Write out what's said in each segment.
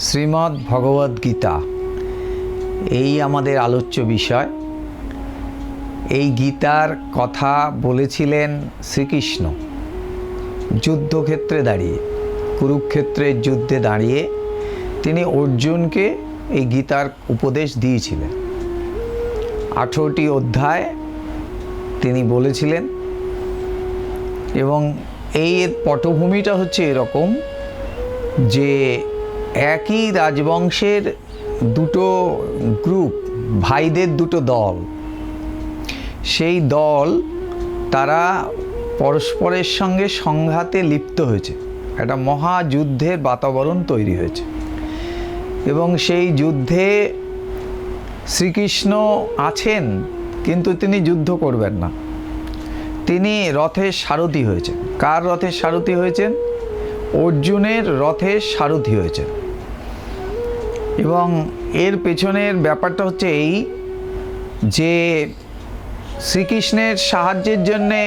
শ্রীমদ্ ভগবদ গীতা এই আমাদের আলোচ্য বিষয়। এই গীতার কথা বলেছিলেন শ্রীকৃষ্ণ যুদ্ধক্ষেত্রে দাঁড়িয়ে, কুরুক্ষেত্রের যুদ্ধে দাঁড়িয়ে তিনি অর্জুনকে এই গীতার উপদেশ দিয়েছিলেন। 18টি অধ্যায় তিনি বলেছিলেন এবং এই পটভূমিটা হচ্ছে এরকম যে একই রাজবংশের দুটো গ্রুপ, ভাইদের দুটো দল, সেই দল তারা পরস্পরের সঙ্গে সংঘাতে লিপ্ত হয়েছে, একটা মহাযুদ্ধের বাতাবরণ তৈরি হয়েছে এবং সেই যুদ্ধে শ্রীকৃষ্ণ আছেন কিন্তু তিনি যুদ্ধ করবেন না, তিনি রথের সারথি হয়েছেন। কার রথের সারথি হয়েছেন? অর্জুনের রথের সারথি হয়েছেন। এবং এর পেছনের ব্যাপারটা হচ্ছে এই যে শ্রীকৃষ্ণের সাহায্যের জন্যে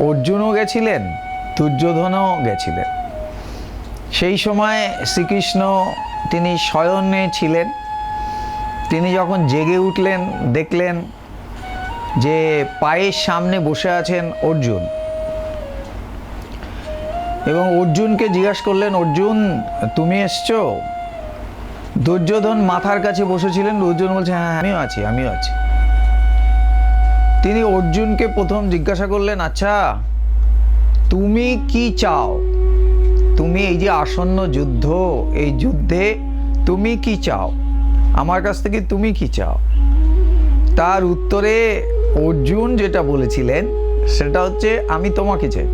অর্জুনও গেছিলেন, দুর্যোধনও গেছিলেন। সেই সময় শ্রীকৃষ্ণ তিনি শয়নে ছিলেন। তিনি যখন জেগে উঠলেন দেখলেন যে পায়ের সামনে বসে আছেন অর্জুন এবং অর্জুনকে জিজ্ঞাসা করলেন, অর্জুন তুমি এসছো? দুর্যোধন মাথার কাছে বসেছিলেন। দুর্যোধন বলছে, হ্যাঁ আমিও আছি। তিনি অর্জুনকে প্রথম জিজ্ঞাসা করলেন, আচ্ছা তুমি কি চাও? তুমি এই যে আসন্ন যুদ্ধ, এই যুদ্ধে তুমি কি চাও? আমার কাছ থেকে তুমি কি চাও? তার উত্তরে অর্জুন যেটা বলেছিলেন সেটা হচ্ছে, আমি তোমাকে চাই,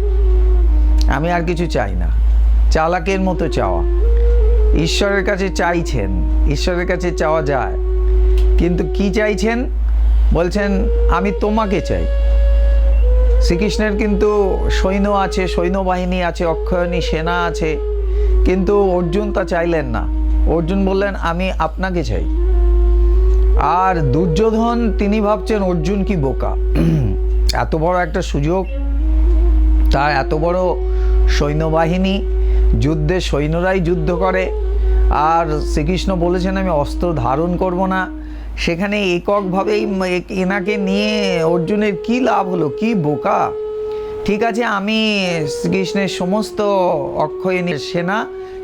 আমি আর কিছু চাই না। চালাকের মতো চাওয়া। ঈশ্বরের কাছে চাইছেন, ঈশ্বরের কাছে চাওয়া যায়, কিন্তু কি চাইছেন? বলছেন আমি তোমাকে চাই। শ্রীকৃষ্ণের কিন্তু সৈন্য আছে, সৈন্যবাহিনী আছে, অক্ষয়ণী সেনা আছে, কিন্তু অর্জুন তা চাইলেন না। অর্জুন বললেন আমি আপনাকে চাই। আর দুর্যোধন তিনি ভাবছেন অর্জুন কি বোকা, এত বড় একটা সুযোগ, তার এত বড় সৈন্যবাহিনী, যুদ্ধে সৈন্যরাই যুদ্ধ করে, আর শ্রীকৃষ্ণ বলেছেন আমি অস্ত্র ধারণ করব না, সেখানে এককভাবেই এনাকে নিয়ে অর্জুনের কি লাভ হলো? কি বোকা। ঠিক আছে, আমি শ্রীকৃষ্ণের সমস্ত অক্ষয়ণী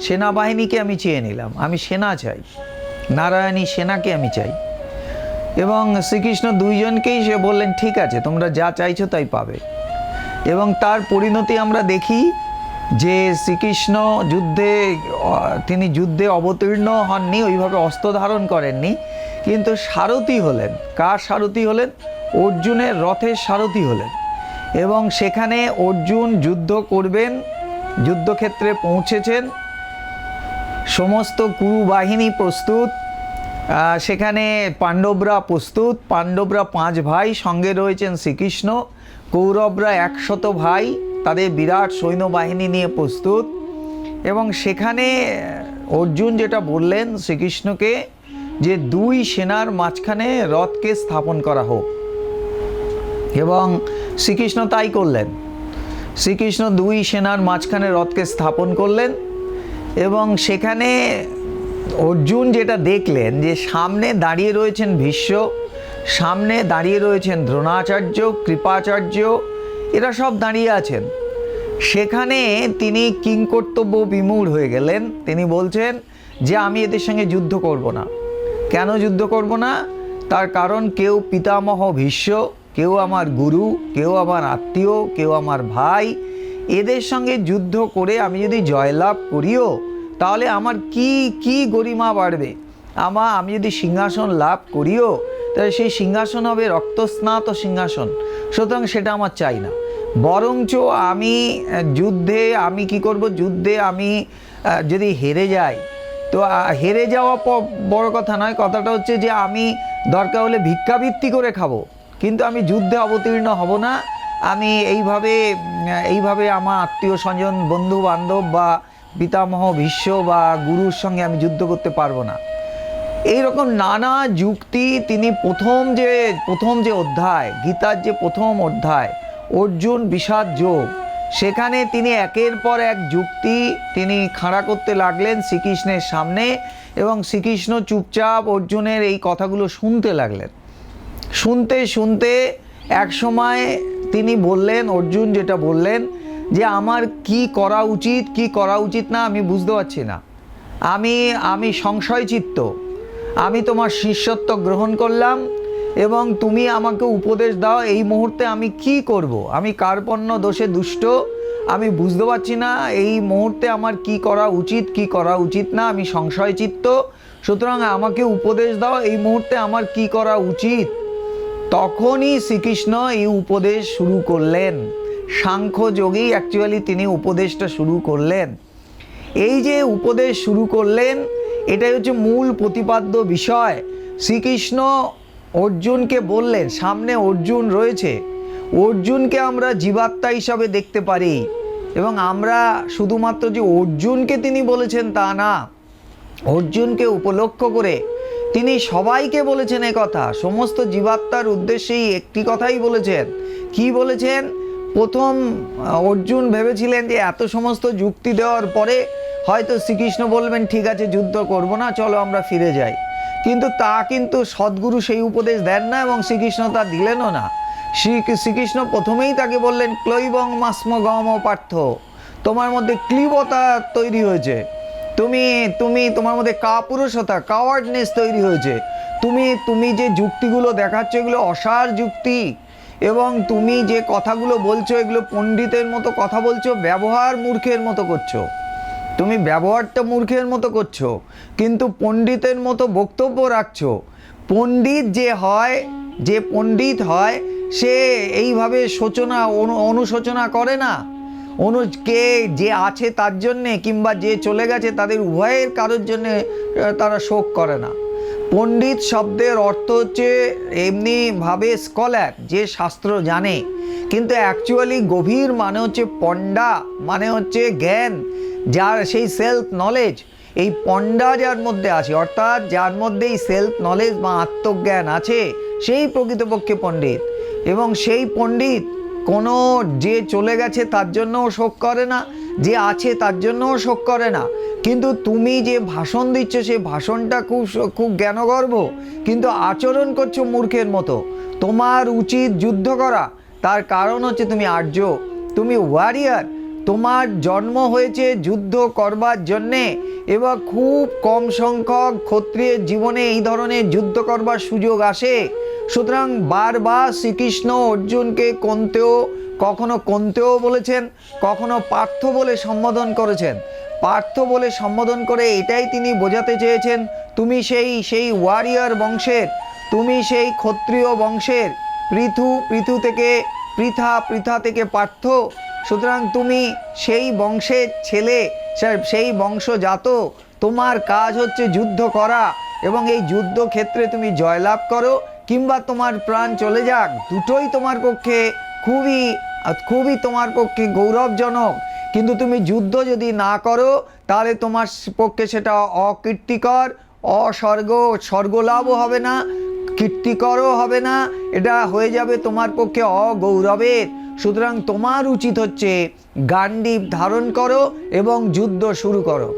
সেনাবাহিনীকে আমি চেয়ে নিলাম, আমি সেনা চাই, নারায়ণী সেনাকে আমি চাই। এবং শ্রীকৃষ্ণ দুইজনকেই সে বললেন ঠিক আছে, তোমরা যা চাইছো তাই পাবে। এবং তার পরিণতি আমরা দেখি যে শ্রীকৃষ্ণ তিনি যুদ্ধে অবতীর্ণ হননি, ওইভাবে অস্ত্র ধারণ করেননি, কিন্তু সারথি হলেন। কার সারথি হলেন? অর্জুনের রথের সারথি হলেন। এবং সেখানে অর্জুন যুদ্ধ করবেন, যুদ্ধক্ষেত্রে পৌঁছেছেন, সমস্ত কুরু বাহিনী প্রস্তুত, সেখানে পাণ্ডবরা প্রস্তুত। পাণ্ডবরা 5 ভাই, সঙ্গে রয়েছেন শ্রীকৃষ্ণ। কৌরবরা 100 ভাই, তাদের বিরাট সৈন্যবাহিনী নিয়ে প্রস্তুত। এবং সেখানে অর্জুন যেটা বললেন শ্রীকৃষ্ণকে যে 2 সেনার মাঝখানে রথকে স্থাপন করা হোক, এবং শ্রীকৃষ্ণ তাই করলেন। শ্রীকৃষ্ণ 2 সেনার মাঝখানে রথকে স্থাপন করলেন। এবং সেখানে অর্জুন যেটা দেখলেন যে সামনে দাঁড়িয়ে রয়েছেন ভীষ্ম, সামনে দাঁড়িয়ে রয়েছেন দ্রোণাচার্য, কৃপাচার্য, এরা সব দাঁড়িয়ে আছেন। সেখানে তিনি কিংকর্তব্য বিমূঢ় হয়ে গেলেন। তিনি বলছেন যে আমি এদের সঙ্গে যুদ্ধ করব না। কেন যুদ্ধ করব না? তার কারণ কেউ পিতামহ ভীষ্ম, কেউ আমার গুরু, কেউ আমার আত্মীয়, কেউ আমার ভাই, এদের সঙ্গে যুদ্ধ করে আমি যদি জয়লাভ করিও তাহলে আমার কি গরিমা বাড়বে? আমি যদি সিংহাসন লাভ করিও তাহলে সেই সিংহাসন হবে রক্তস্নাত সিংহাসন, সুতরাং সেটা আমার চাই না। বরঞ্চ আমি যুদ্ধে আমি কি করব? যুদ্ধে আমি যদি হেরে যাই, তো হেরে যাওয়া বড় কথা নয়, কথাটা হচ্ছে যে আমি দরকার হলে ভিক্ষাবৃত্তি করে খাবো, কিন্তু আমি যুদ্ধে অবতীর্ণ হব না। আমি এইভাবে আমার আত্মীয় স্বজন, বন্ধু বান্ধব বা পিতামহ ভীষ্ম বা গুরুর সঙ্গে আমি যুদ্ধ করতে পারবো না। এইরকম নানা যুক্তি তিনি প্রথম যে অধ্যায়, গীতার যে প্রথম অধ্যায় অর্জুন বিষাদ যোগ, সেখানে তিনি একের পর এক যুক্তি তিনি খাড়া করতে লাগলেন শ্রীকৃষ্ণের সামনে, এবং শ্রীকৃষ্ণ চুপচাপ অর্জুনের এই কথাগুলো শুনতে লাগলেন। শুনতে শুনতে এক সময় তিনি বললেন, অর্জুন যেটা বললেন যে আমার কি করা উচিত কি করা উচিত না আমি বুঝতে পারছি না, আমি সংশয়চিত্ত, আমি তোমার শিষ্যত্ব গ্রহণ করলাম এবং তুমি আমাকে উপদেশ দাও এই মুহূর্তে আমি কি করব, আমি কার্পণ্য দোষে দুষ্ট, আমি বুঝতে পারছি না এই মুহূর্তে আমার কি করা উচিত কি করা উচিত না, আমি সংশয়চিত্ত, সুতরাং আমাকে উপদেশ দাও এই মুহূর্তে আমার কি করা উচিত। তখনই শ্রীকৃষ্ণ এই উপদেশ শুরু করলেন, সাংখ্যযোগেই অ্যাকচুয়ালি তিনি উপদেশটা শুরু করলেন। এই যে উপদেশ শুরু করলেন এটাই হচ্ছে মূল প্রতিপাদ্য বিষয়। শ্রীকৃষ্ণ অর্জুনকে বললেন, সামনে অর্জুন রয়েছে, অর্জুনকে আমরা জীবাত্মা হিসাবে দেখতে পারি, এবং আমরা শুধুমাত্র যে অর্জুনকে তিনি বলেছেন তা না, অর্জুনকে উপলক্ষ করে তিনি সবাইকে বলেছেন কথা, সমস্ত জীবাত্মার উদ্দেশ্যেই একটি কথাই বলেছেন। কি বলেছেন? প্রথম অর্জুন ভেবেছিলেন যে এত সমস্ত যুক্তি দেওয়ার পরে হয়তো শ্রীকৃষ্ণ বলবেন ঠিক আছে যুদ্ধ করব না, চলো আমরা ফিরে যাই, কিন্তু সদ্গুরু সেই উপদেশ দেন না এবং শ্রীকৃষ্ণ তা দিলেনও না। শ্রীকৃষ্ণ প্রথমেই তাকে বললেন ক্লৈবং মাস্ম গম পার্থ, তোমার মধ্যে ক্লীবতা তৈরি হয়েছে, তোমার মধ্যে কাপুরুষতা কাওয়ার্ডনেস তৈরি হয়েছে, তুমি যে যুক্তিগুলো দেখাচ্ছ এগুলো অসার যুক্তি, এবং তুমি যে কথাগুলো বলছো এগুলো পণ্ডিতের মতো কথা বলছো, ব্যবহার মূর্খের মতো করছো, তুমি ব্যবহারটা মূর্খের মতো করছো কিন্তু পণ্ডিতের মতো বক্তব্য রাখছো। যে পণ্ডিত হয় সে এইভাবে অনুশোচনা করে না, কে যে আছে তার জন্যে কিংবা যে চলে গেছে তাদের উভয়ের কারোর জন্যে তারা শোক করে না। পণ্ডিত শব্দের অর্থ হচ্ছে এমনিভাবে স্কলার, যে শাস্ত্র জানে, কিন্তু অ্যাকচুয়ালি গভীর মানে হচ্ছে পণ্ডা, মানে হচ্ছে জ্ঞান, যার সেই সেলফ নলেজ, এই পণ্ডা যার মধ্যে আছে, অর্থাৎ যার মধ্যে এই সেলফ নলেজ বা আত্মজ্ঞান আছে সেই প্রকৃতপক্ষে পণ্ডিত। এবং সেই পণ্ডিত কোনো যে চলে গেছে তার জন্যও শোক করে না, যে আছে তার জন্যও শোক করে না। কিন্তু তুমি যে ভাষণ দিচ্ছ সেই ভাষণটা খুব জ্ঞানগর্ভ, কিন্তু আচরণ করছো মূর্খের মতো। তোমার উচিত যুদ্ধ করা, তার কারণ হচ্ছে তুমি আর্য, তুমি ওয়ারিয়ার, তোমার জন্ম হয়েছে যুদ্ধ করবার জন্যে, এবং খুব কম সংখ্যক ক্ষত্রিয়ের জীবনে এই ধরনের যুদ্ধ করবার সুযোগ আসে। সুতরাং বারবার শ্রীকৃষ্ণ অর্জুনকে কখনো কন্তেও বলেছেন, কখনো পার্থ বলে সম্বোধন করেছেন। পার্থ বলে সম্বোধন করে এটাই তিনি বোঝাতে চেয়েছেন তুমি সেই ওয়ারিয়ার বংশের, তুমি সেই ক্ষত্রিয় বংশের, পৃথু থেকে পৃথা থেকে পার্থ, সুতরাং তুমি সেই বংশের ছেলে, সেই বংশজাত, তোমার কাজ হচ্ছে যুদ্ধ করা, এবং এই যুদ্ধক্ষেত্রে তুমি জয়লাভ করো কিংবা তোমার প্রাণ চলে যাক, দুটোই তোমার পক্ষে খুবই তোমার পক্ষে গৌরবজনক। কিন্তু তুমি যুদ্ধ যদি না করো তাহলে তোমার পক্ষে সেটা অকীর্তিকর, স্বর্গলাভও হবে না, কীর্তিকরও হবে না, এটা হয়ে যাবে তোমার পক্ষে অগৌরবের। সুতরাং তোমার উচিত হচ্ছে গান্ডীব ধারণ করো এবং যুদ্ধ শুরু করো।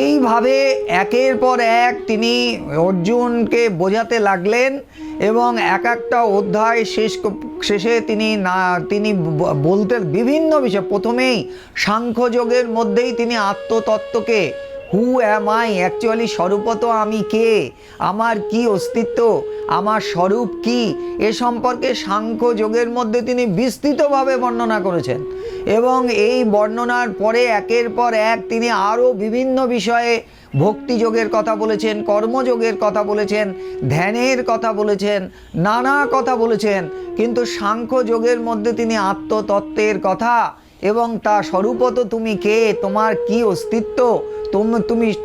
এইভাবে একের পর এক তিনি অর্জুনকে বোঝাতে লাগলেন, এবং একটা অধ্যায় শেষে তিনি বলতে বিভিন্ন বিষয়, প্রথমেই সাংখ্যযোগের মধ্যেই তিনি আত্মতত্ত্বকে, হু অ্যাম আই, অ্যাকচুয়ালি স্বরূপত আমি কে, আমার কি অস্তিত্ব, আমার স্বরূপ কি, এ সম্পর্কে সাংখ্যযোগের মধ্যে তিনি বিস্তৃতভাবে বর্ণনা করেছেন। এবং এই বর্ণনার পরে একের পর এক তিনি আরও বিভিন্ন বিষয়ে ভক্তিযোগের কথা বলেছেন, কর্মযোগের কথা বলেছেন, ধ্যানের কথা বলেছেন, নানা কথা বলেছেন, কিন্তু সাংখ্যযোগের মধ্যে তিনি আত্মতত্ত্বের কথা এবং তা স্বরূপত তুমি কে, তোমার কি অস্তিত্ব,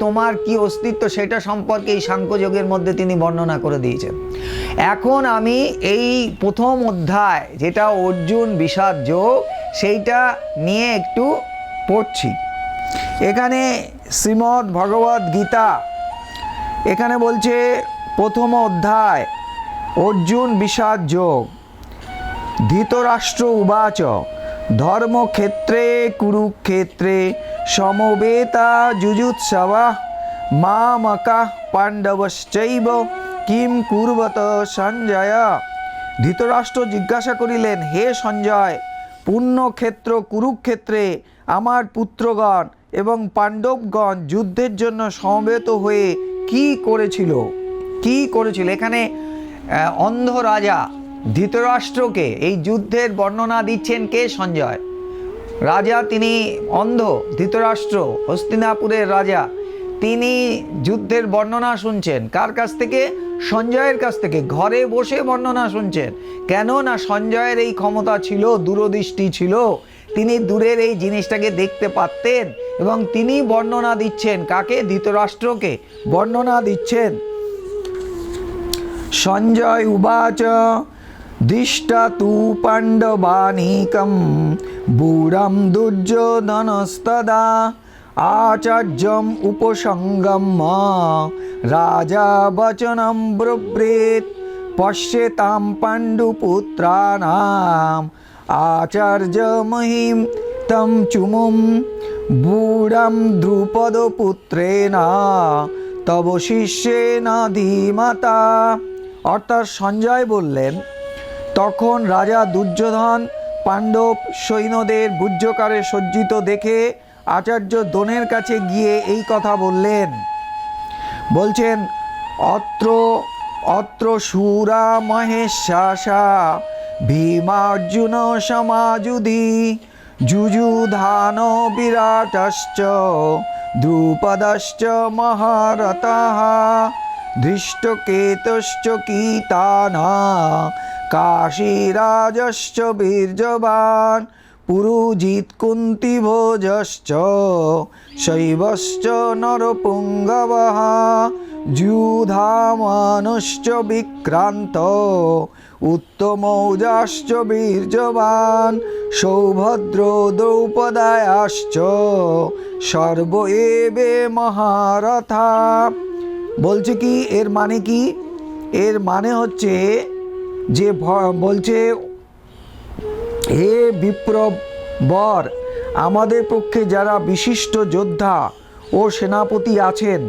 তোমার কি অস্তিত্ব সেটা সম্পর্কে এই সাংখ্যযোগের মধ্যে তিনি বর্ণনা করে দিয়েছেন। এখন আমি এই প্রথম অধ্যায় যেটা অর্জুন বিষাদ যোগ সেইটা নিয়ে একটু পড়ছি। এখানে শ্রীমদ্ ভগবদ্ গীতা এখানে বলছে প্রথম অধ্যায় অর্জুন বিষাদ যোগ। ধৃতরাষ্ট্র উবাচ ধর্মক্ষেত্রে কুরুক্ষেত্রে সমবেতা যুযুৎসবাঃ মামকাঃ পাণ্ডবশ্চৈব কিম কুর্বত সঞ্জয়। ধৃতরাষ্ট্র জিজ্ঞাসা করিলেন, হে সঞ্জয়, পুণ্যক্ষেত্র কুরুক্ষেত্রে আমার পুত্রগণ এবং পাণ্ডবগণ যুদ্ধের জন্য সমবেত হয়ে কি করেছিল। এখানে অন্ধ রাজা ধৃতরাষ্ট্রকে এই যুদ্ধের বর্ণনা দিচ্ছেন কে? সঞ্জয়। রাজা তিনি অন্ধ, ধৃতরাষ্ট্র হস্তিনাপুরের রাজা, তিনি যুদ্ধের বর্ণনা শুনছেন কার কাছ থেকে? সঞ্জয়ের কাছ থেকে। ঘরে বসে বর্ণনা শুনছেন। কেন না সঞ্জয়ের এই ক্ষমতা ছিল, দূরদৃষ্টি ছিল, তিনি দূরের এই জিনিসটাকে দেখতে পারতেন এবং তিনি বর্ণনা দিচ্ছেন কাকে? ধৃতরাষ্ট্রকে বর্ণনা দিচ্ছেন। সঞ্জয় উবাচ দৃষ্টা তু পাণ্ডবানীকম বুড়ম দুর্যোধনস্তদা আচার্যম উপসঙ্গম্য রাজা বচনম ব্রব্রেত পশ্যেতাম পাণ্ডুপুত্রানাম আচার্য মহিম তম চুমুম বুড়ম দ্রুপদপুত্রেণ তব শিষ্যেন ধীমতা। অর্থাৎ সঞ্জয় বললেন, তখন রাজা দুর্যোধন পাণ্ডব সৈন্যদের ভুজ্যকারে সজ্জিত দেখে আচার্য দ্রোণের কাছে গিয়ে এই কথা বলছেন অত্র শূরা মহেশাসা ভীমার্জুন সমাযুধি যুযুধান বিরাটশ্চ দ্রুপদশ্চ মহারথঃ ধৃষ্টকেতুশ্চ কীতানা কাশীরাজশ্চ বীর্যবান পুরুজিৎ কুন্তিভোজশ্চ শৈবশ্চ নরপুঙ্গবঃ যুধামানশ্চ বিক্রান্ত উত্তমৌজাশ্চ বীর্যবান সৌভদ্র দ্রৌপদায়াশ্চ সর্ব এবে মহারথা। বলছে কি? এর মানে কি? এর মানে হচ্ছে যে বলছে, হে বিপ্রবর, আমাদের পক্ষে যারা বিশিষ্ট যোদ্ধা ও সেনাপতি আছেন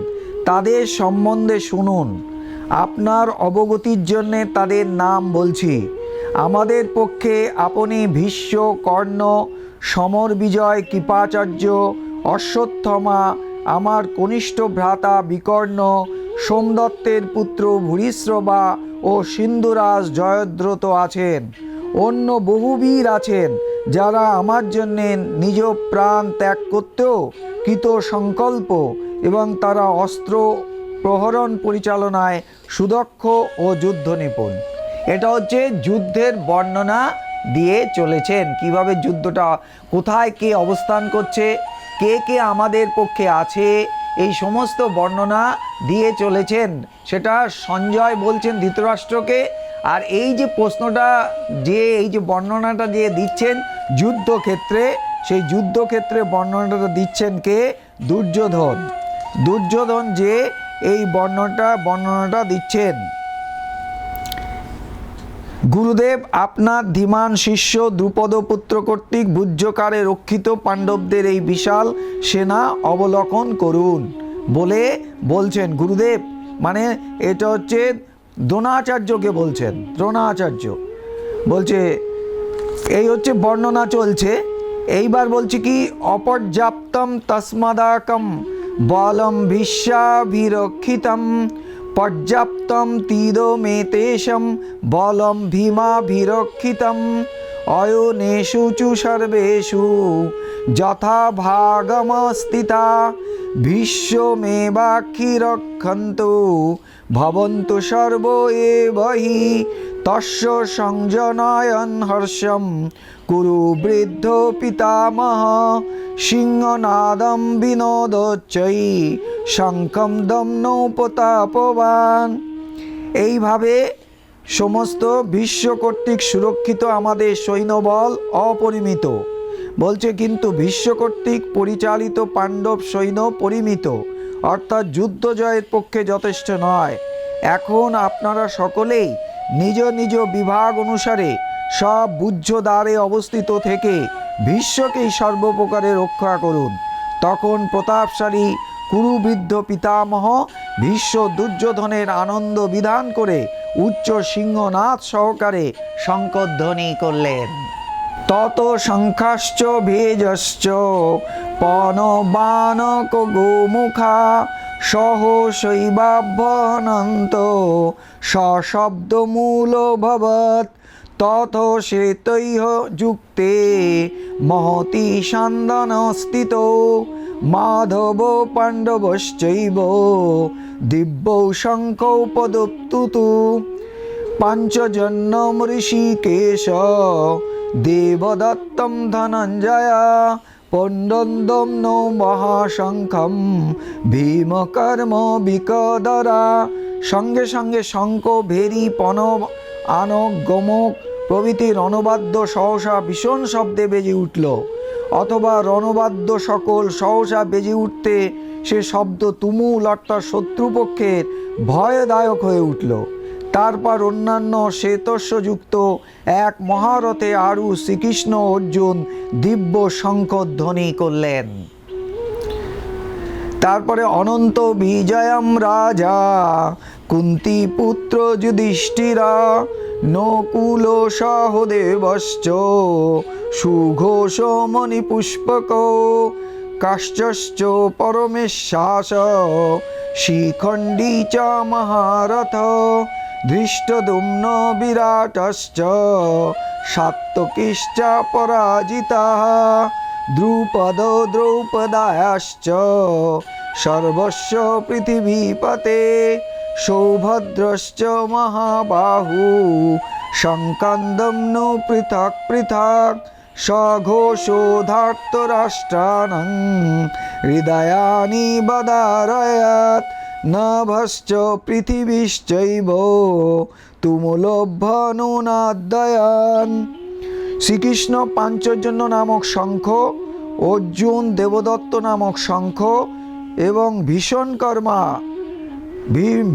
তাদের সম্বন্ধে শুনুন। আপনার অবগতির জন্যে তাদের নাম বলছি। আমাদের পক্ষে আপনি ভীষ্ম, কর্ণ, সমর বিজয়, কৃপাচার্য, অশ্বত্থমা, আমার কনিষ্ঠ ভ্রাতা বিকর্ণ, সোমদত্তের পুত্র ভূরিশ্রবা ও সিন্ধুরাজ জয়দ্রথ আছেন। অন্য বহু বীর আছেন যারা আমার জন্যে নিজ প্রাণ ত্যাগ করতেও কৃত সংকল্প এবং তারা অস্ত্র প্রহরণ পরিচালনায় সুদক্ষ ও যুদ্ধ নিপুণ। এটা হচ্ছে যুদ্ধের বর্ণনা দিয়ে চলেছেন, কিভাবে যুদ্ধটা, কোথায় কে অবস্থান করছে, কে কে আমাদের পক্ষে আছে, এই সমস্ত বর্ণনা দিয়ে চলেছেন। সেটা সঞ্জয় বলছেন ধৃতরাষ্ট্রকে। আর এই যে প্রশ্নটা, এই যে বর্ণনাটা দিয়ে দিচ্ছেন যুদ্ধক্ষেত্রে, সেই যুদ্ধক্ষেত্রে বর্ণনাটা দিচ্ছেন কে? দুর্যোধন যে এই বর্ণনাটা দিচ্ছেন। গুরুদেব, আপনার ধীমান শিষ্য দ্রুপদপুত্র কর্তৃক ভুজ্যকারে রক্ষিত পাণ্ডবদের এই বিশাল সেনা অবলোকন করুন বলে বলছেন। গুরুদেব মানে এটা হচ্ছে দ্রোণাচার্যকে বলছেন। দ্রোণাচার্য বলছে, এই হচ্ছে বর্ণনা চলছে। এইবার বলছে কি? অপর্যাপ্তম তস্মাদাকম বলম ভীষ্মাভিরক্ষিতম পর্যাপ্তম তীরমেতেশম বলম ভীমাভিরক্ষিতম অয়নেষু চু সর্বেষু যথা ভাগমস্থিতা ভীষ্মেবাক্ষিরক্ষন্তু ভবন্তু সর্ব এবহি তস্য সংজনয়ন হর্ষম কুরু বৃদ্ধ পিতামহ সিংহনাদম বিনোদোচ্চৈ শঙ্খম দম্নৌপতাপবান। এইভাবে সমস্ত ভীষ্ম কর্তৃক সুরক্ষিত আমাদের সৈন্যবল অপরিমিত। বলছে কিন্তু ভীষ্ম কর্তৃক পরিচালিত পাণ্ডব সৈন্য পরিমিত, অর্থাৎ যুদ্ধ জয়ের পক্ষে যথেষ্ট নয়। এখন আপনারা সকলেই নিজ নিজ বিভাগ অনুসারে সব বুহ্য দ্বারে অবস্থিত থেকে ভীষ্মকেই সর্বপ্রকারে রক্ষা করুন। তখন প্রতাপশালী কুরুবৃদ্ধ পিতামহ ভীষ্ম দুর্যোধনের আনন্দ বিধান করে উচ্চ সিংহনাদ সহকারে শঙ্খধ্বনি করলেন। তত শঙ্খাশ্চ ভেজশ্চ পনবানক গোমুখা সহসৈবাভ্যনন্ত সশব্দমূলভবৎ। তত শ্বেতৈঃ যুক্তে মহতি সান্দনস্থিত মাধব পাণ্ডবশ্চৈব দিব্যৌ শঙ্খৌ পদপ্তুতু। পাঞ্চজন্যম ঋষিকেশ দেবদত্তম ধনঞ্জয়া পণ্ডন্দম নো মহাশঙ্খম ভীমকর্ম বিকদরা। সঙ্গে সঙ্গে শঙ্খ, ভেরি, পনব, আনক, গোমক প্রভৃতি রণবাদ্য সহসা ভীষণ শব্দে বেজে উঠল, অথবা রণবাদ্য সকল সহসা বেজে উঠতে সে শব্দ তুমুল অর্থাৎ শত্রুপক্ষের ভয়দায়ক হয়ে উঠল। তারপর অন্যান্য শ্বেতস্যযুক্ত এক মহারথে আরু শ্রীকৃষ্ণ অর্জুন দিব্য শঙ্খধ্বনি করলেন। তারপরে অনন্ত বিজয়ম রাজা কুন্তি পুত্র যুধিষ্ঠিরা নকুল সহদেবশ্চ সুঘোষ মণিপুষ্পক কাশ্চশ্চ পরমেশ্বাস শিখণ্ডী চ মহারথ ধৃষ্টদ্যুম্ন বিরাটশ্চ সাত্ত্বকিশ্চ পরাজিতাঃ দ্রুপদ দ্রৌপদায়াশ্চ সর্বস্ব পৃথিবীপতে সৌভদ্রশ্চ মহাবাহু শঙ্কান্দম নো পৃথক পৃথক সঘোষো ধার্তরাষ্ট্রাণং হৃদয়ানি বদারয়াৎ নভশ্চ পৃথিবীশ্চৈব তুমুলভ্যনুনাদয়ান। শ্রীকৃষ্ণ পাঞ্চজন্য নামক শঙ্খ, অর্জুন দেবদত্ত নামক শঙ্খ এবং ভীষণকর্মা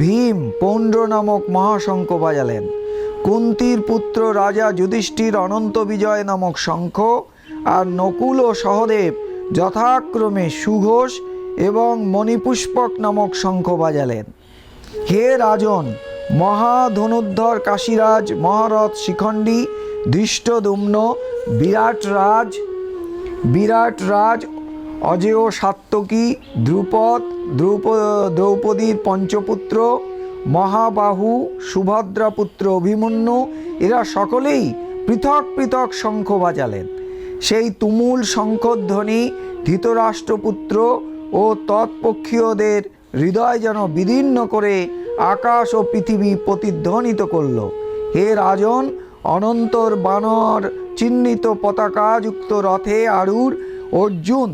ভীম পৌণ্ড্র নামক মহাশঙ্খ বাজালেন। কুন্তির পুত্র রাজা যুধিষ্ঠির অনন্ত বিজয় নামক শঙ্খ আর নকুল ও সহদেব যথাক্রমে সুঘোষ এবং মণিপুষ্পক নামক শঙ্খ বাজালেন। হে রাজন, মহাধনুদ্ধর কাশীরাজ মহারথ শিখণ্ডী ধৃষ্টদ্যুম্ন বিরাট রাজ অজেয় সাত্ত্বকী দ্রুপদ দ্রৌপদীর পঞ্চপুত্র মহাবাহু সুভদ্রাপুত্র অভিমন্যু এরা সকলেই পৃথক পৃথক শঙ্খ বাজালেন। সেই তুমুল শঙ্খধ্বনি ধৃতরাষ্ট্রপুত্র ও তৎপক্ষীয়দের হৃদয় যেন বিদীর্ণ করে আকাশ ও পৃথিবী প্রতিধ্বনিত করল। হে রাজন, অনন্তর বানর চিহ্নিত পতাকাযুক্ত রথে আরূঢ় অর্জুন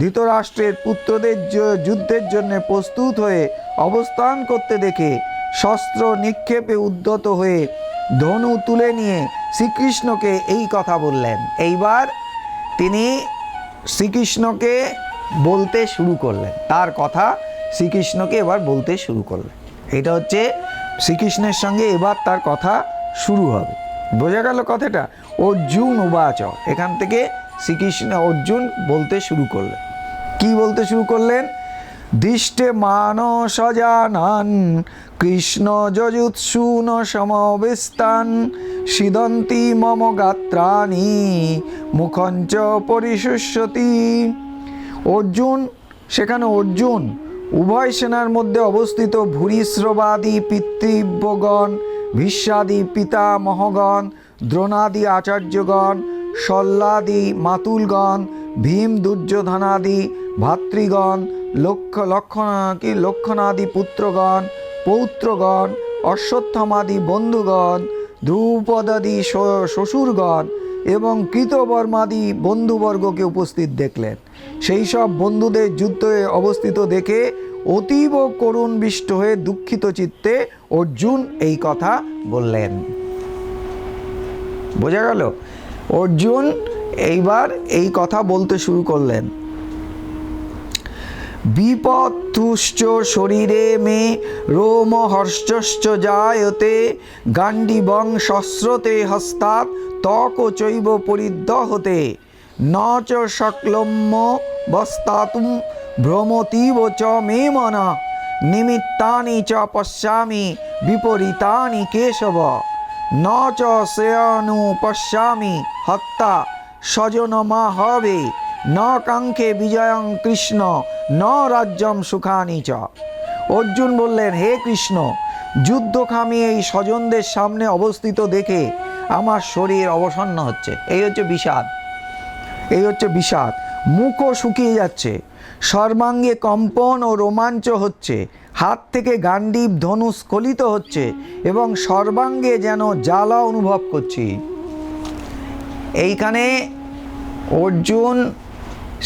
ধৃতরাষ্ট্রের পুত্রদের যুদ্ধের জন্য প্রস্তুত হয়ে অবস্থান করতে দেখে শস্ত্র নিক্ষেপে উদ্যত হয়ে ধনু তুলে নিয়ে শ্রীকৃষ্ণকে এই কথা বললেন। এইবার তিনি শ্রীকৃষ্ণকে বলতে শুরু করলেন, তার কথা শ্রীকৃষ্ণকে এবার বলতে শুরু করলেন। এটা হচ্ছে শ্রীকৃষ্ণের সঙ্গে এবার তার কথা শুরু হবে। বোঝা গেল কথাটা? অর্জুন উবাচ, এখান থেকে শ্রীকৃষ্ণ অর্জুন বলতে শুরু করলেন। কি বলতে শুরু করলেন? দৃষ্টে মানসজানান কৃষ্ণ যজুৎসুন সমবেস্তান সিদন্তি মম গাত্রাণি মুখঞ্চ পরিশুষ্যতি। অর্জুন, সেখানে অর্জুন উভয় সেনার মধ্যে অবস্থিত ভূরিশ্রবাদী পিতৃব্যগণ, ভীষ্মাদি পিতামহগণ, দ্রোণাদি আচার্যগণ, শল্যাদি মাতুলগণ, ভীম দুর্যোধনাদি ভাতৃগণ, লক্ষণাদি পুত্রগণ, পৌত্রগণ, অশ্বত্থামাদি বন্ধুগণ, দ্রৌপদাদি শ্বশুরগণ এবং কৃতবর্মাদি বন্ধুবর্গকে উপস্থিত দেখলেন। সেই সব বন্ধুদের যুদ্ধে অবস্থিত দেখে অতীব করুণবিষ্ট হয়ে দুঃখিত চিত্তে অর্জুন এই কথা বললেন। বোঝা গেল? অর্জুন এইবার এই কথা বলতে শুরু করলেন। বিপত্তুশ্চ শরীরে মে রোম হর্ষশ্চ জায়তে গান্ডীবং শস্রতে হস্তাৎ ত্বক চৈব পরিদহতে ন চ শক্লম্য বস্তাতুম ভ্রমতীব চ মে মনঃ নিমিত্তানি চ পশ্যামি বিপরীতানি কেশব ন চ শ্রেয়ানু পশ্যামি হত্যা স্বজনমা হবে ন কাঙ্ক্ষে বিজয়ং কৃষ্ণ ন রাজ্যম সুখানি চ। অর্জুন বললেন, হে কৃষ্ণ, যুদ্ধখামি এই স্বজনদের সামনে অবস্থিত দেখে আমার শরীর অবসন্ন হচ্ছে। এই হচ্ছে বিষাদ, এই হচ্ছে বিষাদ। মুখও শুকিয়ে যাচ্ছে, সর্বাঙ্গে কম্পন ও রোমাঞ্চ হচ্ছে, হাত থেকে গান্ডীব ধনু স্খলিত হচ্ছে এবং সর্বাঙ্গে যেন জ্বালা অনুভব করছি। এইখানে অর্জুন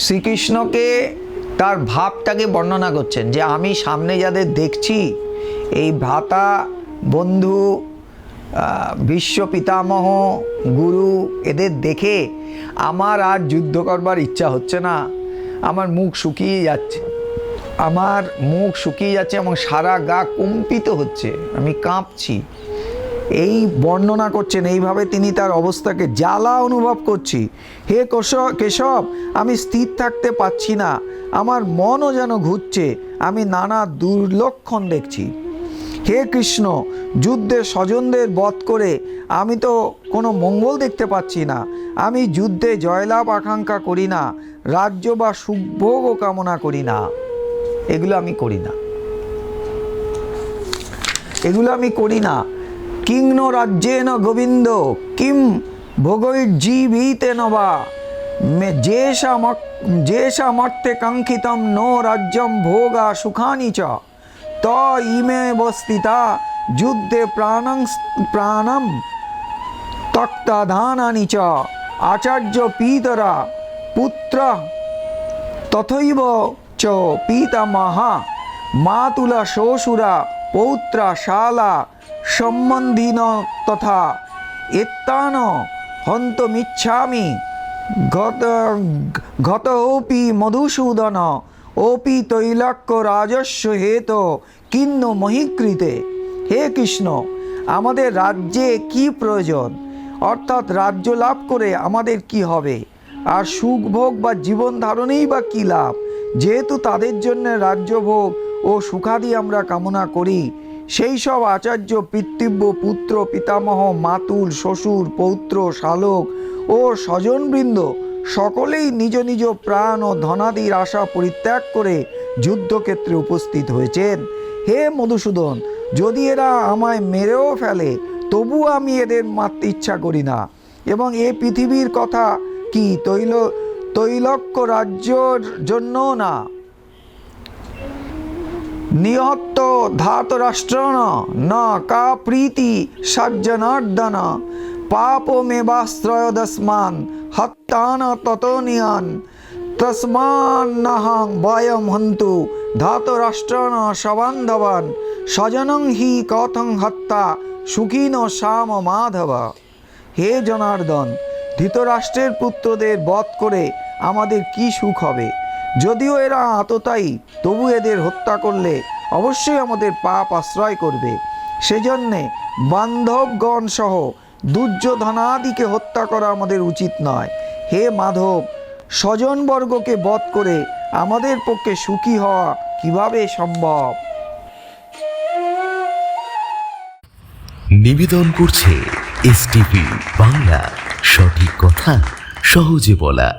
শ্রীকৃষ্ণকে তার ভাবটাকে বর্ণনা করছেন যে আমি সামনে যাদের দেখছি, এই ভ্রাতা, বন্ধু, বিশ্ব পিতামহ, গুরু, এদের দেখে আমার আর যুদ্ধ করবার ইচ্ছা হচ্ছে না। আমার মুখ শুকিয়ে যাচ্ছে, আমার মুখ শুকিয়ে যাচ্ছে এবং সারা গা কম্পিত হচ্ছে, আমি কাঁপছি। এই বর্ণনা করছেন, এইভাবে তিনি তার অবস্থাকে জ্বালা অনুভব করছি। হে কেশব, আমি স্থির থাকতে পারছি না, আমার মনও যেন ঘুরছে, আমি নানা দুর্লক্ষণ দেখছি। হে কৃষ্ণ, যুদ্ধে স্বজনদের বধ করে আমি তো কোনো মঙ্গল দেখতে পাচ্ছি না। আমি যুদ্ধে জয়লাভ আকাঙ্ক্ষা করি না, রাজ্য বা সুখভোগও কামনা করি না। এগুলো আমি করি না, এগুলো আমি করি না। কিং রাজ্যেন গোবিন্দ কিম ভোগৈর্জীবিতেন বা যেষামর্থে কাঙ্ক্ষিতম নো রাজ্যম ভোগা সুখানি চ ত ইমে বস্তিতা যুদ্ধে প্রাণম তক্তাধানানি চ আচার্য পিতরা পুত্র তথৈব চ পিতামহা মাতুলা শ্বশুরা পৌত্রা শালা সম্বন্ধীন তথা এত্তান হন্তমিচ্ছামি গতোপি মধুসূদন ওপি তৈলাক্য রাজস্ব হেত কিন্ন মহিকৃতে। হে কৃষ্ণ, আমাদের রাজ্যে কি প্রয়োজন, অর্থাৎ রাজ্য লাভ করে আমাদের কি হবে, আর সুখভোগ বা জীবন ধারণেই বা কী লাভ, যেহেতু তাদের জন্য রাজ্যভোগ ও সুখাদি আমরা কামনা করি। সেই সব আচার্য, পিতৃব্য, পুত্র, পিতামহ, মাতুল, শ্বশুর, পৌত্র, শালক ও স্বজনবৃন্দ সকলেই নিজ নিজ প্রাণ ও ধনাদির আশা পরিত্যাগ করে যুদ্ধক্ষেত্রে উপস্থিত হয়েছেন। হে মধুসূদন, যদি এরা আমায় মেরেও ফেলে তবু আমি এদের মারতে ইচ্ছা করি না, এবং এ পৃথিবীর কথা কি তৈলক্য রাজ্যর জন্য না। নিহত ধাতরাষ্ট্রণ না কা প্রীতি সজ্জনার্দন পাপমেবাশ্রয়দস্মান হত্যান ততনিয়ান তস্মান্নহং ভয়ম হন্তু ধাতরাষ্ট্রণ সবান্ধবান স্বজনং হি কথং হত্যা সুখীন শ্যাম মাধব। হে জনার্দন, ধৃতরাষ্ট্রের পুত্রদের বধ করে আমাদের কি সুখ হবে? যদিও এরা আততায়ী, তবু এদের হত্যা করলে অবশ্যই আমাদের পাপ আশ্রয় করবে। সেজন্যে বান্ধবগণ সহ দুর্যোধনাদিকে হত্যা করা আমাদের উচিত নয়। হে মাধব, স্বজনবর্গকে বধ করে আমাদের পক্ষে সুখী হওয়া কিভাবে সম্ভব? নিবেদন করছে এসটিভি বাংলা, সঠিক কথা সহজে বলা।